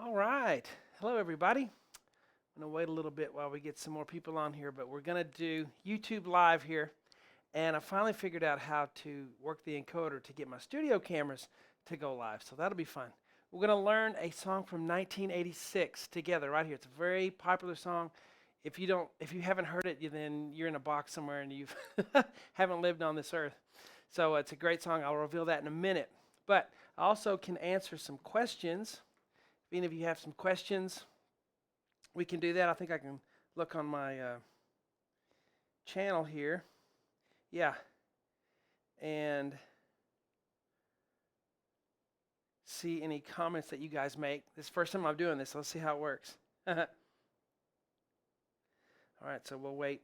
All right. Hello, everybody. I'm going to wait a little bit while we get some more people on here, but we're going to do YouTube Live here. And I finally figured out how to work the encoder to get my studio cameras to go live, so that'll be fun. We're going to learn a song from 1986 together right here. It's a very popular song. If you haven't heard it, then you're in a box somewhere and you haven't lived on this earth. So it's a great song. I'll reveal that in a minute. But I also can answer some questions. If any of you have some questions, we can do that. I think I can look on my channel here. Yeah. And see any comments that you guys make. This is the first time I'm doing this, so let's see how it works. All right, so we'll wait.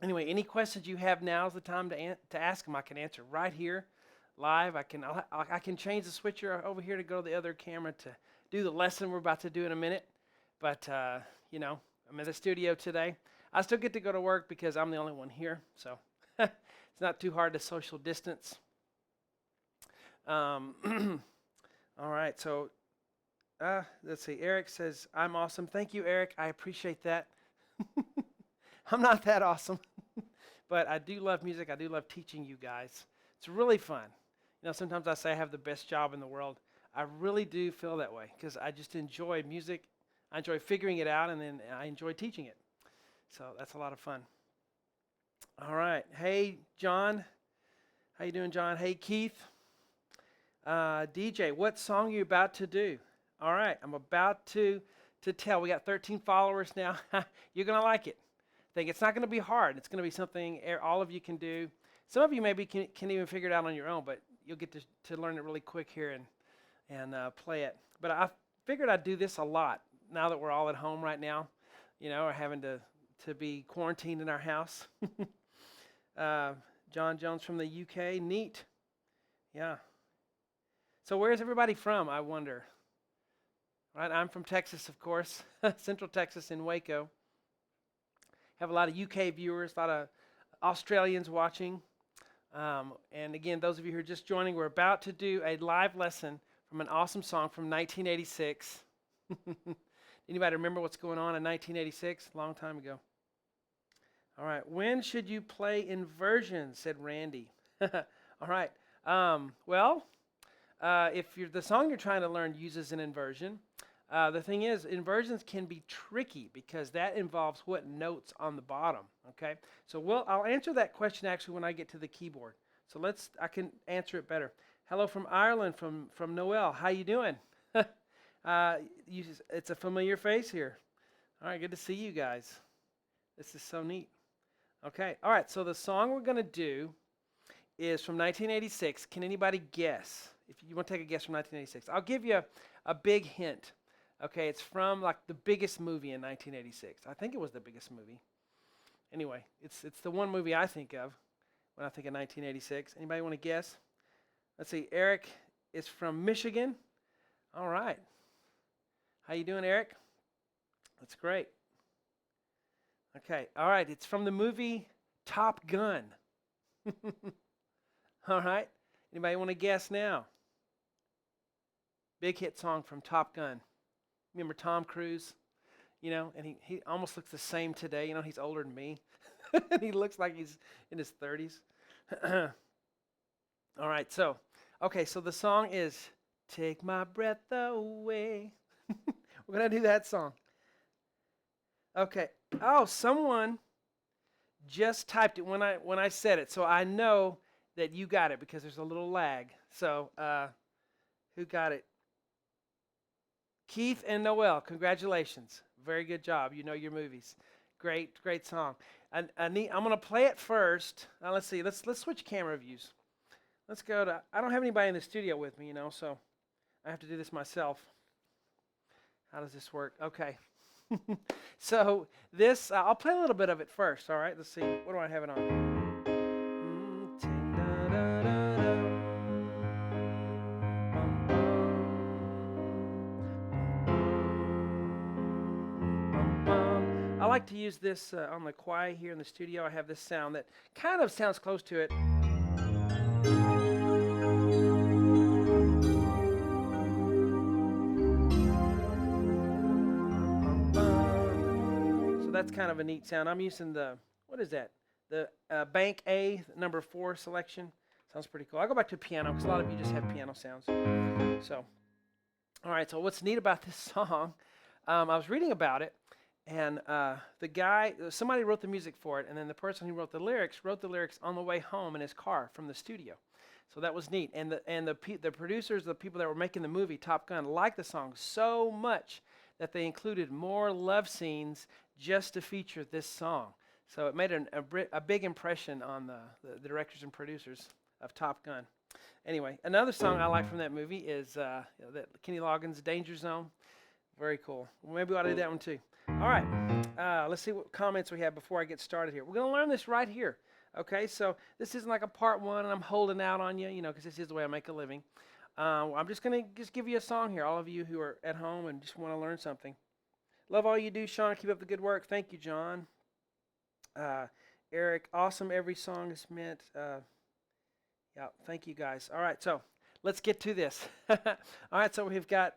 Anyway, any questions you have, now is the time to ask them. I can answer right here, live. I can change the switcher over here to go to the other camera to do the lesson we're about to do in a minute. But, I'm in the studio today. I still get to go to work because I'm the only one here, so it's not too hard to social distance. All right, so let's see. Eric says, I'm awesome. Thank you, Eric. I appreciate that. I'm not that awesome, but I do love music. I do love teaching you guys. It's really fun. Sometimes I say I have the best job in the world. I really do feel that way because I just enjoy music. I enjoy figuring it out, and then I enjoy teaching it. So that's a lot of fun. All right. Hey, John. How you doing, John? Hey, Keith. DJ, what song are you about to do? All right. I'm about to tell. We got 13 followers now. You're going to like it. I think it's not going to be hard. It's going to be something all of you can do. Some of you maybe can even figure it out on your own, but you'll get to learn it really quick here and play it. But I figured I'd do this a lot now that we're all at home right now. We're having to be quarantined in our house. John Jones from the UK. Neat. Yeah. So where's everybody from, I wonder? Right, I'm from Texas, of course. Central Texas in Waco. Have a lot of UK viewers, a lot of Australians watching. And again, those of you who are just joining, we're about to do a live lesson from an awesome song from 1986. Anybody remember what's going on in 1986? A long time ago. All right. When should you play inversion? Said Randy. All right. If the song you're trying to learn uses an inversion, the thing is, inversions can be tricky because that involves what notes on the bottom. Okay. So I'll answer that question actually when I get to the keyboard. So I can answer it better. Hello from Ireland, from Noel. How you doing? It's a familiar face here. All right, good to see you guys. This is so neat. Okay, all right, so the song we're going to do is from 1986. Can anybody guess? If you want to take a guess from 1986. I'll give you a big hint. Okay, it's from like the biggest movie in 1986. I think it was the biggest movie. Anyway, it's the one movie I think of when I think of 1986. Anybody want to guess? Let's see, Eric is from Michigan. All right. How you doing, Eric? That's great. Okay, all right, it's from the movie Top Gun. All right, anybody want to guess now? Big hit song from Top Gun. Remember Tom Cruise? And he almost looks the same today. He's older than me. He looks like he's in his 30s. All right, so the song is Take My Breath Away. We're going to do that song. Okay. Oh, someone just typed it when I said it, so I know that you got it because there's a little lag. So, who got it? Keith and Noel, congratulations. Very good job. You know your movies. Great song. I'm going to play it first. Now, let's see. Let's switch camera views. Let's go to, I don't have anybody in the studio with me, so I have to do this myself. How does this work? Okay. So this, I'll play a little bit of it first, all right? Let's see. What do I have it on? I like to use this on the choir here in the studio. I have this sound that kind of sounds close to it. that's kind of a neat sound. I'm using what is that? The Bank A, number 4 selection. Sounds pretty cool. I'll go back to piano because a lot of you just have piano sounds. So, all right, so what's neat about this song, I was reading about it, and somebody wrote the music for it, and then the person who wrote the lyrics on the way home in his car from the studio. So that was neat. And the producers, the people that were making the movie, Top Gun, liked the song so much that they included more love scenes just to feature this song. So it made a big impression on the directors and producers of Top Gun. Anyway, another song I like from that movie is that Kenny Loggins' Danger Zone. Very cool. Well, maybe we ought to do that one too. All right, let's see what comments we have before I get started here. We're going to learn this right here. Okay, so this isn't like a part 1 and I'm holding out on you, because this is the way I make a living. I'm just going to give you a song here, all of you who are at home and just want to learn something. Love all you do, Shawn. Keep up the good work. Thank you, John. Eric, awesome. Every song is meant. Yeah, thank you, guys. All right, so let's get to this. All right, so we've got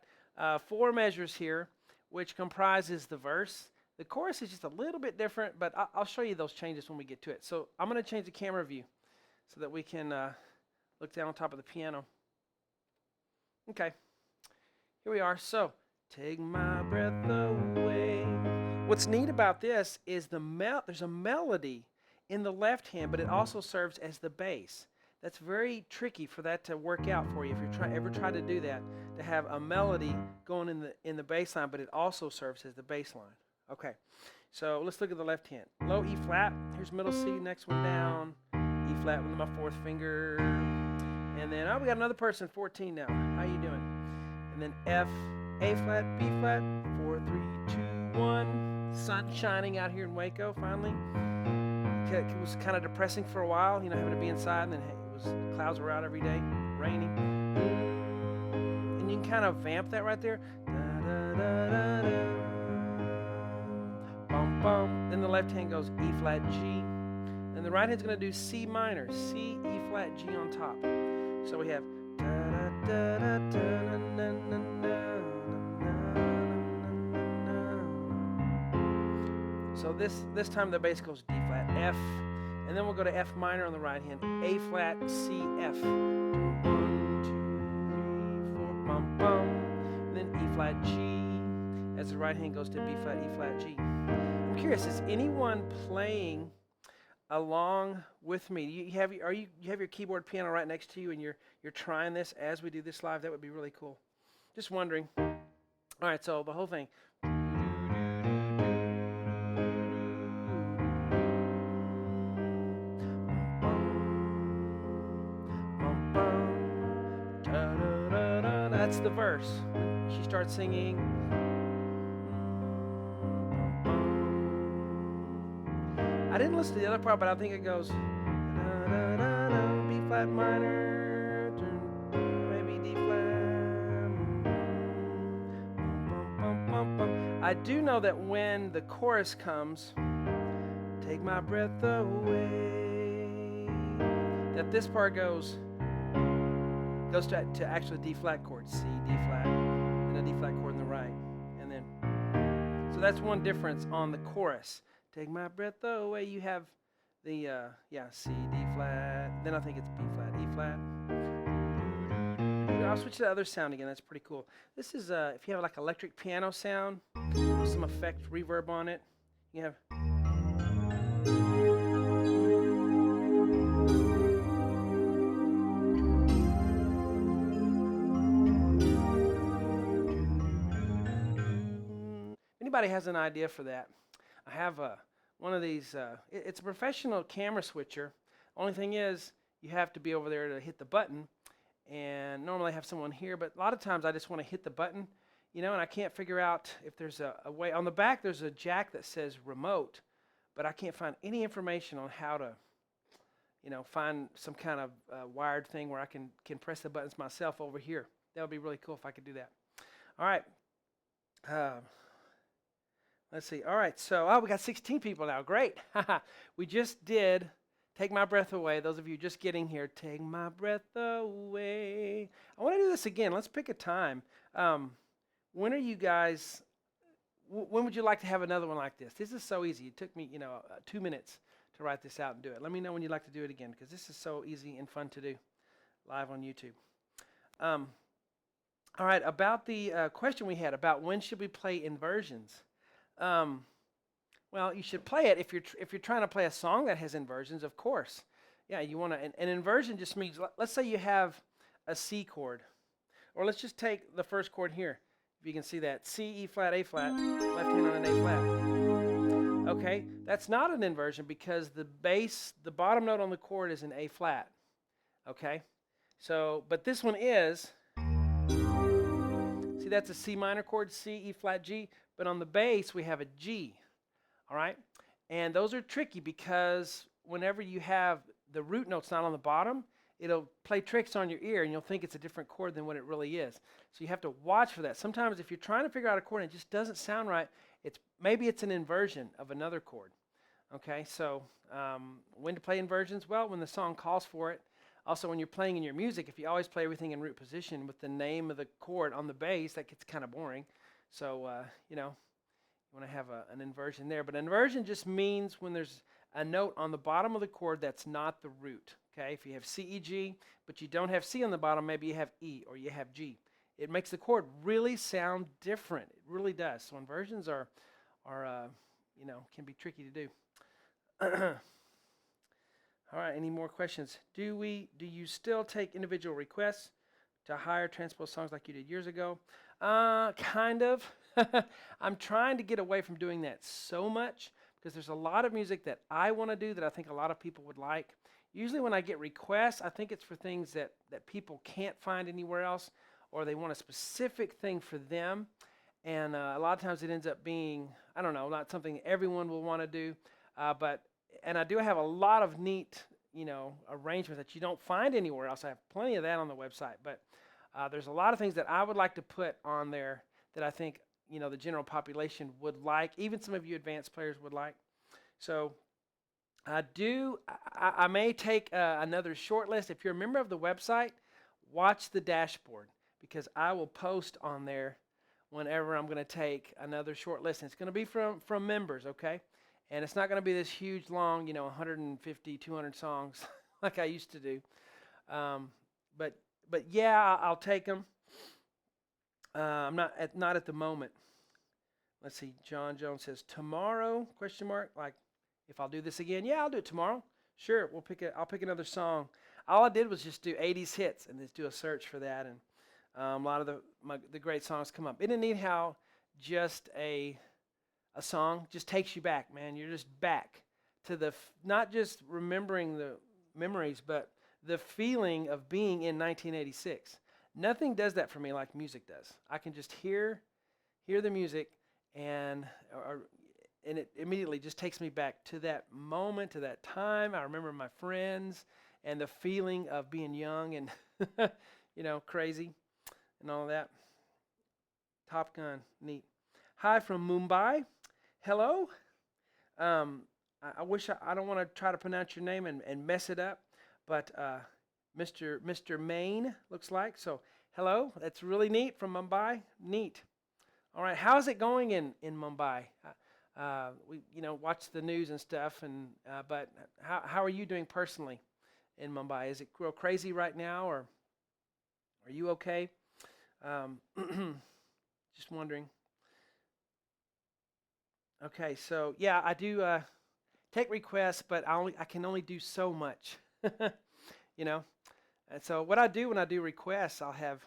4 measures here, which comprises the verse. The chorus is just a little bit different, but I'll show you those changes when we get to it. So I'm going to change the camera view so that we can look down on top of the piano. Okay, here we are. So, take my breath away. What's neat about this is there's a melody in the left hand, but it also serves as the bass. That's very tricky for that to work out for you if you ever try to do that, to have a melody going in the bass line, but it also serves as the bass line. Okay, so let's look at the left hand. Low E flat, here's middle C, next one down, E flat with my 4th finger, and then, we got another person, 14 now. How you doing? And then F, A flat, B flat, 4, 3, 2, 1. Sun shining out here in Waco, finally. It was kind of depressing for a while, having to be inside, and then clouds were out every day, rainy. And you can kind of vamp that right there. Da, da, da, da, da. Bum, bum. Then the left hand goes E flat, G. And the right hand's going to do C minor, C, E flat, G on top. So we have da, da, da, da, da, na, na, na, na. So this time the bass goes D flat, F, and then we'll go to F minor on the right hand, A flat, C, F. 1, 2, 3, 4, bum, bum. And then E flat, G, as the right hand goes to B flat, E flat, G. I'm curious, is anyone playing along with me? You have your keyboard piano right next to you, and you're trying this as we do this live? That would be really cool. Just wondering. All right, so the whole thing. That's the verse. She starts singing. I didn't listen to the other part, but I think it goes da, da, da, da, B flat minor, maybe D flat. Bum, bum, bum. I do know that when the chorus comes, take my breath away, that this part goes to actually D flat chord, C, D flat, and a D flat chord in the right, and then, so that's one difference on the chorus. Take my breath away. You have the C, D flat. Then I think it's B flat, E flat. I'll switch to the other sound again. That's pretty cool. This is if you have like electric piano sound, with some effect, reverb on it. You have. Anybody has an idea for that? I have one of these, it's a professional camera switcher. Only thing is, you have to be over there to hit the button, and normally I have someone here, but a lot of times I just want to hit the button, and I can't figure out if there's a way. On the back there's a jack that says remote, but I can't find any information on how to, find some kind of wired thing where I can press the buttons myself over here. That would be really cool if I could do that. All right. Let's see. All right, so we got 16 people now. Great. We just did Take My Breath Away. Those of you just getting here, take my breath away. I want to do this again. Let's pick a time. When are you guys when would you like to have another one like this? This is so easy. It took me, 2 minutes to write this out and do it. Let me know when you'd like to do it again, because this is so easy and fun to do live on YouTube. All right, about the question we had about when should we play inversions. Well, you should play it if you're trying to play a song that has inversions, of course. Yeah, you want to. An inversion just means, let's say you have a C chord, or let's just take the first chord here. If you can see that, C, E flat, A flat, left hand on an A flat. Okay, that's not an inversion because the bottom note on the chord is an A flat. Okay, so but this one is. See, that's a C minor chord, C, E flat, G, but on the bass we have a G. All right, and those are tricky because whenever you have the root notes not on the bottom, it'll play tricks on your ear and you'll think it's a different chord than what it really is. So you have to watch for that. Sometimes if you're trying to figure out a chord and it just doesn't sound right, maybe it's an inversion of another chord. Okay, so when to play inversions? Well, when the song calls for it. Also, when you're playing in your music, if you always play everything in root position with the name of the chord on the bass, that gets kind of boring. So, you want to have an inversion there. But an inversion just means when there's a note on the bottom of the chord that's not the root. Okay, if you have C, E, G, but you don't have C on the bottom, maybe you have E or you have G. It makes the chord really sound different. It really does. So inversions are can be tricky to do. All right, any more questions? Do you still take individual requests to hire transpose songs like you did years ago? Kind of. I'm trying to get away from doing that so much because there's a lot of music that I want to do that I think a lot of people would like. Usually when I get requests, I think it's for things that people can't find anywhere else, or they want a specific thing for them. And a lot of times it ends up being, I don't know, not something everyone will want to do. And I do have a lot of neat, arrangements that you don't find anywhere else. I have plenty of that on the website. But there's a lot of things that I would like to put on there that I think, the general population would like. Even some of you advanced players would like. So I may take another short list. If you're a member of the website, watch the dashboard because I will post on there whenever I'm going to take another short list. And it's going to be from members, okay? And it's not going to be this huge, long, 150, 200 songs like I used to do. But yeah, I'll take them. I'm not at the moment. Let's see. John Jones says tomorrow? ? Like if I'll do this again? Yeah, I'll do it tomorrow. Sure, I'll pick another song. All I did was just do 80s hits and just do a search for that, and a lot of the great songs come up. Isn't it neat how just a song just takes you back, man? You're just back to not just remembering the memories, but the feeling of being in 1986. Nothing does that for me like music does. I can just hear the music, and it immediately just takes me back to that moment, to that time. I remember my friends and the feeling of being young and crazy and all that. Top Gun, neat. Hi from Mumbai. Hello. I wish I don't want to try to pronounce your name and mess it up, but Mr. Maine looks like. So hello. That's really neat from Mumbai. Neat. All right. How's it going in Mumbai? We watch the news and stuff, but how are you doing personally in Mumbai? Is it real crazy right now, or are you okay? Just wondering. Okay, so yeah, I do take requests, but I can only do so much, And so what I do when I do requests, I'll have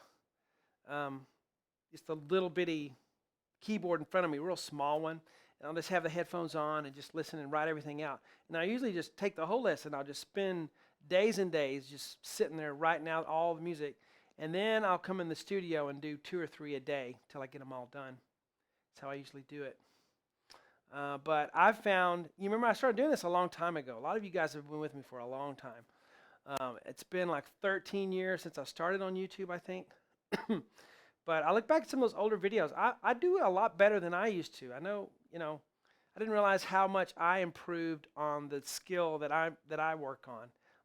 just a little bitty keyboard in front of me, a real small one, and I'll just have the headphones on and just listen and write everything out. And I usually just take the whole list and I'll just spend days and days just sitting there writing out all the music, and then I'll come in the studio and do 2 or 3 a day till I get them all done. That's how I usually do it. But I've found, you remember I started doing this a long time ago. A lot of you guys have been with me for a long time. It's been like 13 years since I started on YouTube, I think. But I look back at some of those older videos. I do a lot better than I used to. I know, I didn't realize how much I improved on the skill that I work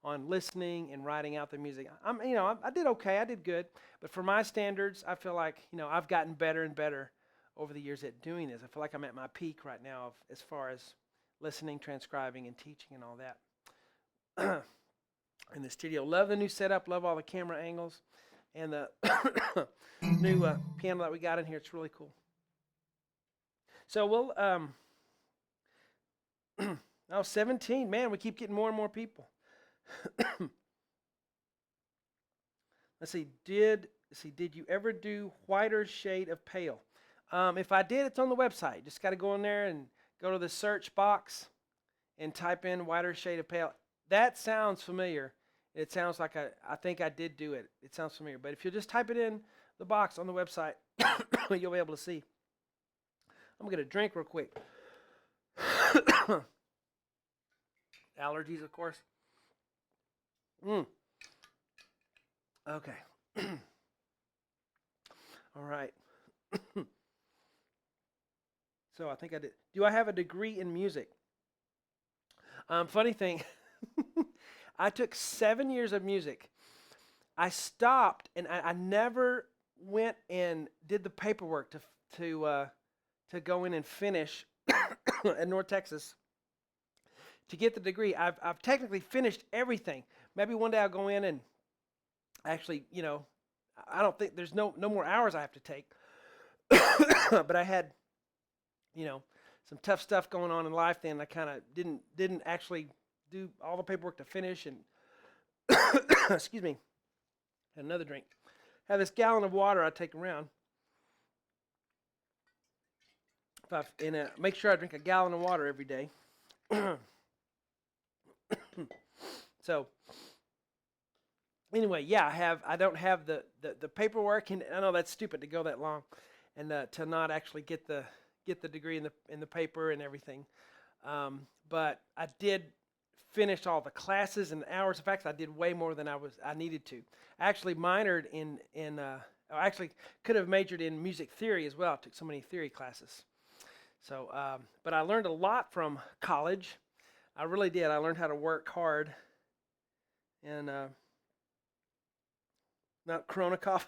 on listening and writing out the music. I did okay. I did good. But for my standards, I feel like, I've gotten better and better over the years at doing this. I feel like I'm at my peak right now as far as listening, transcribing, and teaching and all that. In the studio. Love the new setup. Love all the camera angles. And the new piano that we got in here. It's really cool. So we'll... 17. Man, we keep getting more and more people. Let's see. Did you ever do whiter shade of pale? If I did, it's on the website. Just got to go in there and go to the search box and type in whiter shade of pale. That sounds familiar. It sounds like I think I did do it. It sounds familiar. But if you just type it in the box on the website, you'll be able to see. I'm going to get a drink real quick. Allergies, of course. Okay. All right. So I think I did. Do I have a degree in music? Funny thing, I took 7 years of music. I stopped, and I never went and did the paperwork to go in and finish at North Texas to get the degree. I've technically finished everything. Maybe one day I'll go in and actually, I don't think there's no more hours I have to take. But I had, some tough stuff going on in life then. I kind of didn't actually do all the paperwork to finish. And excuse me, had another drink. Have this gallon of water I take around. Make sure I drink a gallon of water every day. So anyway, yeah, I don't have the paperwork, and I know that's stupid to go that long, and to not actually get the degree in the paper and everything. But I did finish all the classes and hours. In fact, I did way more than I needed to. I actually minored I actually could have majored in music theory as well. I took so many theory classes. So, but I learned a lot from college. I really did. I learned how to work hard. And not Corona cough.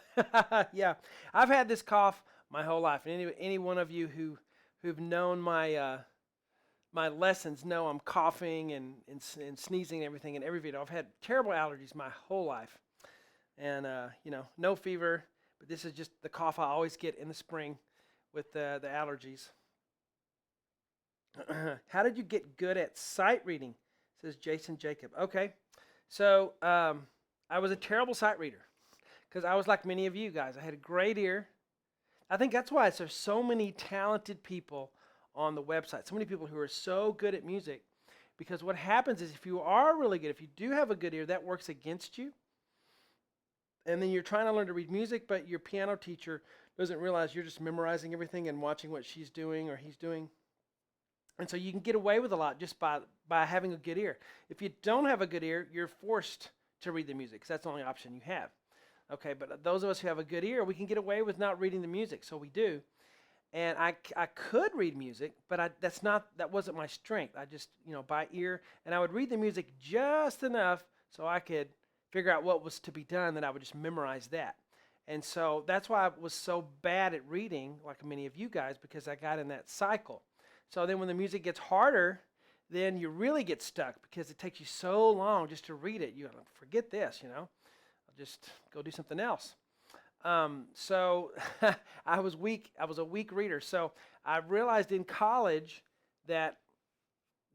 Yeah, I've had this cough my whole life. And any one of you who've known my lessons know I'm coughing and sneezing and everything in every video. I've had terrible allergies my whole life. And, no fever. But this is just the cough I always get in the spring with the allergies. How did you get good at sight reading? Says Jason Jacob. Okay. So I was a terrible sight reader because I was like many of you guys. I had a great ear. I think that's why there's so many talented people on the website, so many people who are so good at music, because what happens is if you are really good, if you do have a good ear, that works against you. And then you're trying to learn to read music, but your piano teacher doesn't realize you're just memorizing everything and watching what she's doing or he's doing. And so you can get away with a lot just by having a good ear. If you don't have a good ear, you're forced to read the music because that's the only option you have. Okay, but those of us who have a good ear, we can get away with not reading the music, so we do. And I could read music, but that wasn't my strength. I just, by ear, and I would read the music just enough so I could figure out what was to be done, then I would just memorize that. And so that's why I was so bad at reading, like many of you guys, because I got in that cycle. So then when the music gets harder, then you really get stuck because it takes you so long just to read it. You forget this, I'll just go do something else. So I was weak. I was a weak reader. So I realized in college that,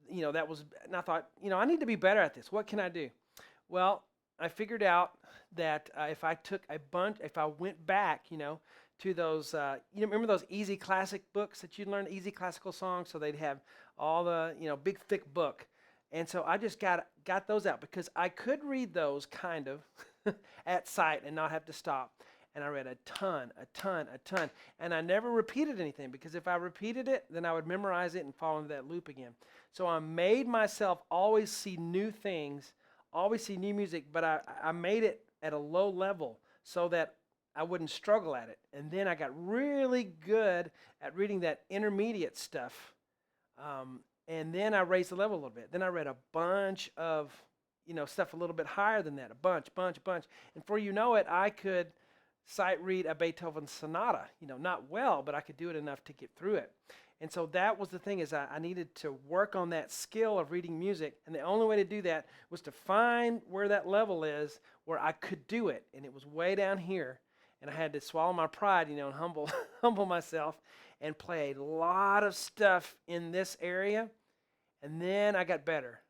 that was, and I thought, I need to be better at this. What can I do? Well, I figured out that if I went back, to those, remember those easy classic books that you'd learn, easy classical songs? So they'd have all the, big thick book. And so I just got those out because I could read those kind of at sight and not have to stop. And I read a ton. And I never repeated anything because if I repeated it, then I would memorize it and fall into that loop again. So I made myself always see new things, always see new music, but I made it at a low level so that I wouldn't struggle at it. And then I got really good at reading that intermediate stuff. And then I raised the level a little bit. Then I read a bunch of, stuff a little bit higher than that, a bunch. And before you know it, I could sight read a Beethoven sonata. Not well, but I could do it enough to get through it. And so that was the thing, is I needed to work on that skill of reading music, and the only way to do that was to find where that level is where I could do it, and it was way down here, and I had to swallow my pride, and humble myself, and play a lot of stuff in this area, and then I got better,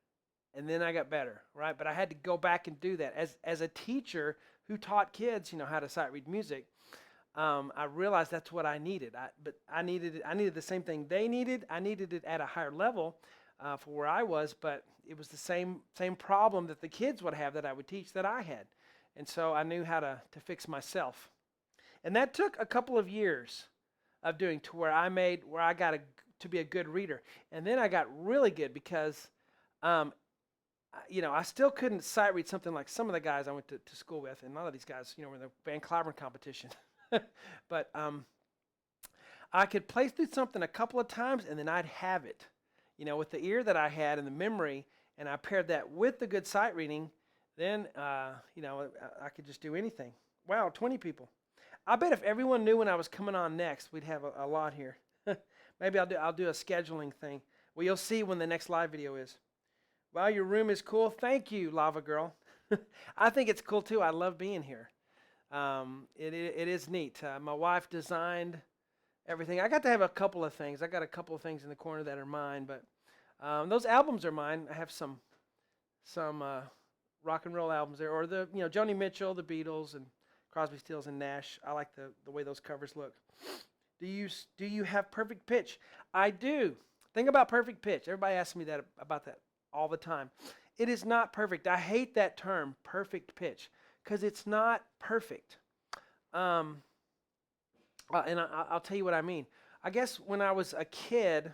right? But I had to go back and do that as a teacher who taught kids, how to sight read music. I realized that's what I needed. I needed the same thing they needed. I needed it at a higher level for where I was, but it was the same problem that the kids would have that I would teach that I had. And so I knew how to fix myself. And that took a couple of years of doing to where I got to be a good reader. And then I got really good because, I still couldn't sight read something like some of the guys I went to school with, and a lot of these guys, were in the Van Claveren competition. But I could play through something a couple of times, and then I'd have it, with the ear that I had and the memory, and I paired that with the good sight reading, then, I could just do anything. Wow, 20 people. I bet if everyone knew when I was coming on next, we'd have a lot here. Maybe I'll do a scheduling thing. Well, you'll see when the next live video is. Wow, your room is cool. Thank you, Lava Girl. I think it's cool, too. I love being here. It is neat. My wife designed everything. I got to have a couple of things. I got a couple of things in the corner that are mine, but those albums are mine. I have some rock and roll albums there, or the Joni Mitchell, the Beatles, and Crosby, Stills, and Nash. I like the way those covers look. Do you have perfect pitch? I do. Think about perfect pitch. Everybody asks me about that all the time. It is not perfect. I hate that term, perfect pitch, because it's not perfect. And I'll tell you what I mean. I guess when I was a kid,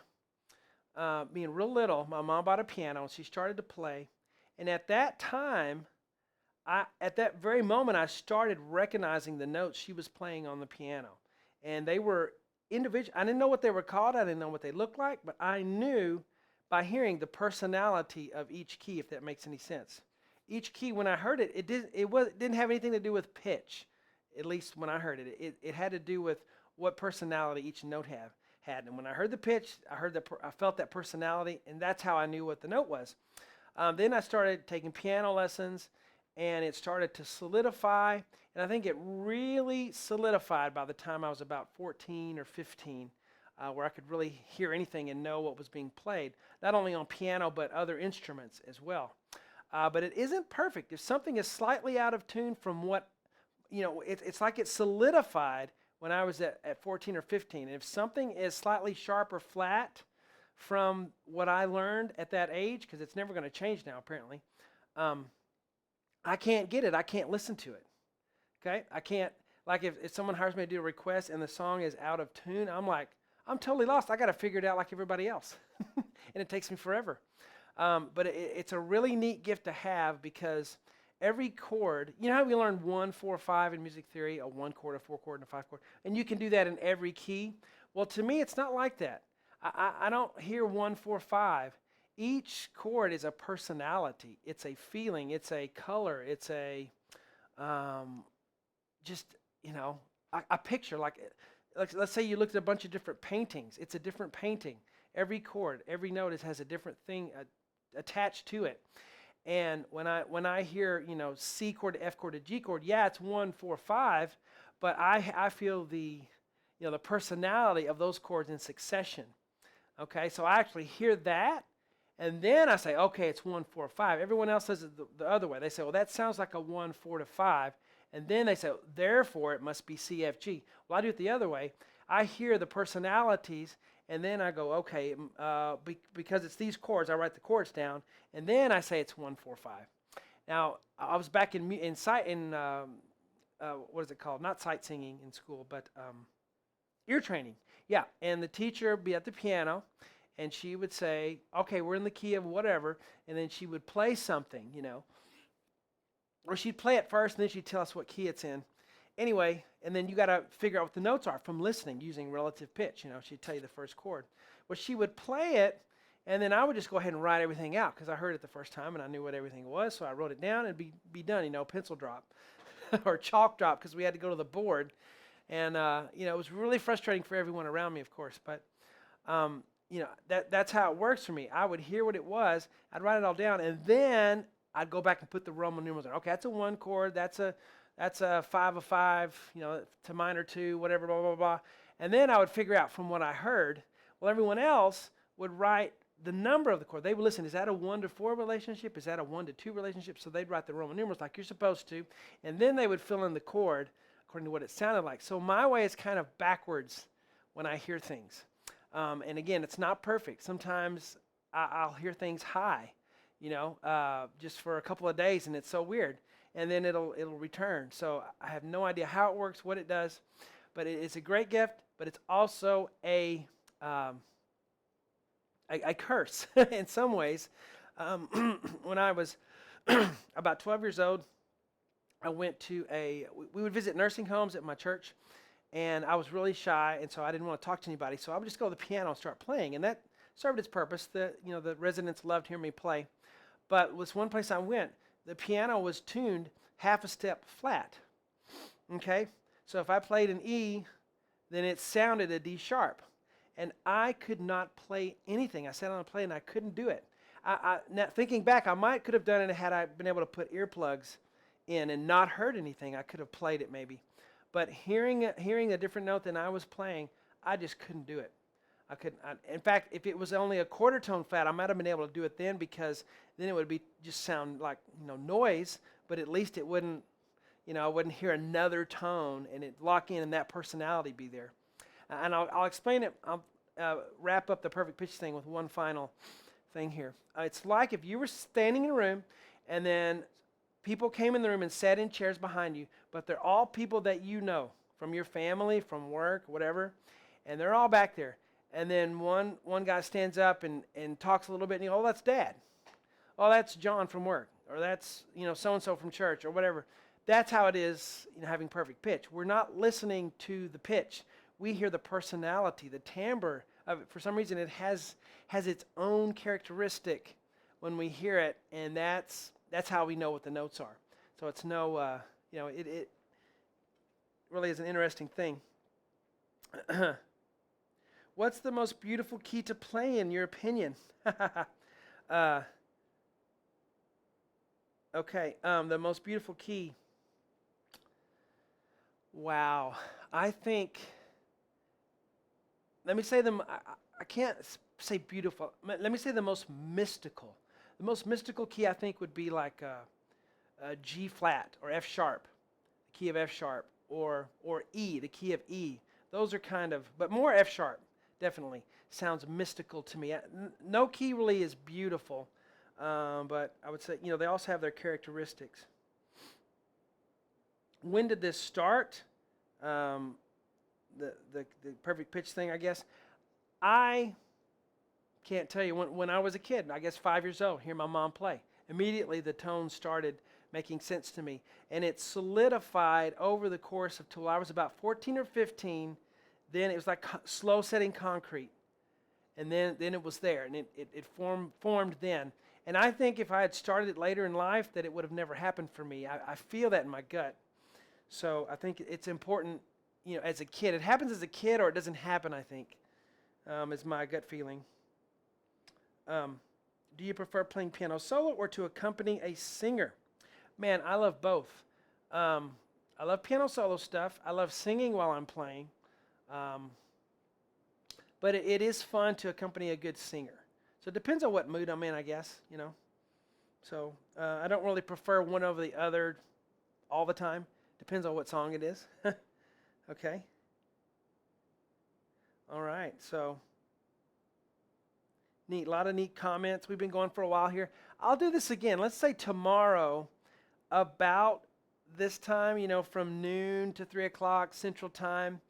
being real little, my mom bought a piano, and she started to play. And at that time, at that very moment, I started recognizing the notes she was playing on the piano. And they were individual. I didn't know what they were called. I didn't know what they looked like, but I knew by hearing the personality of each key, if that makes any sense. Each key, when I heard it, it didn't have anything to do with pitch, at least when I heard it. It had to do with what personality each note had. And when I heard the pitch, I felt that personality, and that's how I knew what the note was. Then I started taking piano lessons, and it started to solidify, and I think it really solidified by the time I was about 14 or 15, where I could really hear anything and know what was being played, not only on piano, but other instruments as well. But it isn't perfect. If something is slightly out of tune from what, it's like it solidified when I was at 14 or 15. And if something is slightly sharp or flat from what I learned at that age, because it's never going to change now apparently, I can't get it. I can't listen to it. Okay? I can't, like if someone hires me to do a request and the song is out of tune, I'm totally lost. I got to figure it out like everybody else. And it takes me forever. But it's a really neat gift to have, because every chord, you know how we learn 1, 4, 5 in music theory, a 1 chord, a 4 chord, and a 5 chord, and you can do that in every key? Well, to me, it's not like that. I don't hear 1, 4, 5. Each chord is a personality. It's a feeling. It's a color. It's a, a picture. Like, let's say you looked at a bunch of different paintings. It's a different painting. Every chord, every note has a different thing attached to it. And when I hear, C chord to F chord to G chord, yeah, it's 1, 4, 5, but I feel the personality of those chords in succession. Okay, so I actually hear that, and then I say, okay, it's 1, 4, 5. Everyone else says it the other way. They say, well, that sounds like a 1, 4 to 5, and then they say, therefore it must be C, F, G. Well, I do it the other way. I hear the personalities, and then I go, okay, because it's these chords, I write the chords down, and then I say it's 1, 4, 5. Now, I was back in what is it called? Not sight singing in school, but ear training. Yeah, and the teacher would be at the piano, and she would say, okay, we're in the key of whatever, and then she would play something, Or she'd play it first, and then she'd tell us what key it's in. Anyway, and then you got to figure out what the notes are from listening using relative pitch. She'd tell you the first chord. Well, she would play it, and then I would just go ahead and write everything out, because I heard it the first time, and I knew what everything was, so I wrote it down and be done, pencil drop. or chalk drop because we had to go to the board. And, it was really frustrating for everyone around me, of course. But, that's how it works for me. I would hear what it was. I'd write it all down. And then I'd go back and put the Roman numerals in. Okay, that's a 1 chord. That's a 5 of 5, to minor 2, whatever, blah, blah, blah. And then I would figure out from what I heard. Well, everyone else would write the number of the chord. They would listen, is that a 1 to 4 relationship? Is that a 1 to 2 relationship? So they'd write the Roman numerals like you're supposed to. And then they would fill in the chord according to what it sounded like. So my way is kind of backwards when I hear things. And again, it's not perfect. Sometimes I'll hear things high, just for a couple of days, and it's so weird. And then it'll return. So I have no idea how it works, what it does. But it's a great gift, but it's also a curse in some ways. When I was about 12 years old, I went to we would visit nursing homes at my church, and I was really shy, and so I didn't want to talk to anybody. So I would just go to the piano and start playing, and that served its purpose. The residents loved hearing me play. But was one place I went, the piano was tuned half a step flat. Okay, so if I played an E, then it sounded a D sharp. And I could not play anything. I sat on a play and I couldn't do it. Now thinking back, I could have done it had I been able to put earplugs in and not heard anything. I could have played it maybe. But hearing a different note than I was playing, I just couldn't do it. I couldn't. In fact, if it was only a quarter tone flat, I might have been able to do it then, because then it would be just sound like noise. But at least it wouldn't. I wouldn't hear another tone and it lock in and that personality be there. And I'll explain it. I'll wrap up the perfect pitch thing with one final thing here. It's like if you were standing in a room and then people came in the room and sat in chairs behind you, but they're all people that you know from your family, from work, whatever, and they're all back there. And then one guy stands up and talks a little bit, and you go, oh, that's Dad. Oh, that's John from work, or that's so-and-so from church, or whatever. That's how it is having perfect pitch. We're not listening to the pitch. We hear the personality, the timbre of it. For some reason, it has its own characteristic when we hear it, and that's how we know what the notes are. So it's it really is an interesting thing. What's the most beautiful key to play in your opinion? Okay, the most beautiful key. Wow, I think. Let me say I can't say beautiful. Let me say the most mystical. The most mystical key I think would be like a G flat or F sharp, the key of F sharp, or E, the key of E. Those are kind of, but more F sharp definitely sounds mystical to me. No key really is beautiful, but I would say they also have their characteristics. When did this start? The perfect pitch thing, I guess. I can't tell you. When I was a kid, I guess 5 years old, hear my mom play. Immediately the tone started making sense to me. And it solidified over the course of till I was about 14 or 15. Then it was like slow setting concrete. And then it was there, and it formed then. And I think if I had started it later in life, that it would have never happened for me. I feel that in my gut. So I think it's important, as a kid. It happens as a kid or it doesn't happen, I think, is my gut feeling. Do you prefer playing piano solo or to accompany a singer? Man, I love both. I love piano solo stuff. I love singing while I'm playing. But it is fun to accompany a good singer. So it depends on what mood I'm in, I guess, So I don't really prefer one over the other all the time. Depends on what song it is. Okay. All right. So neat. A lot of neat comments. We've been going for a while here. I'll do this again. Let's say tomorrow about this time, from noon to 3 o'clock Central Time.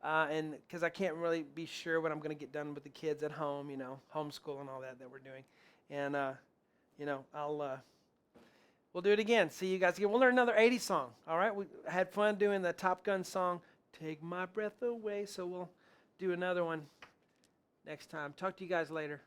And because I can't really be sure when I'm going to get done with the kids at home, homeschool and all that we're doing. And, we'll do it again. See you guys again. We'll learn another 80s song. All right. We had fun doing the Top Gun song, Take My Breath Away. So we'll do another one next time. Talk to you guys later.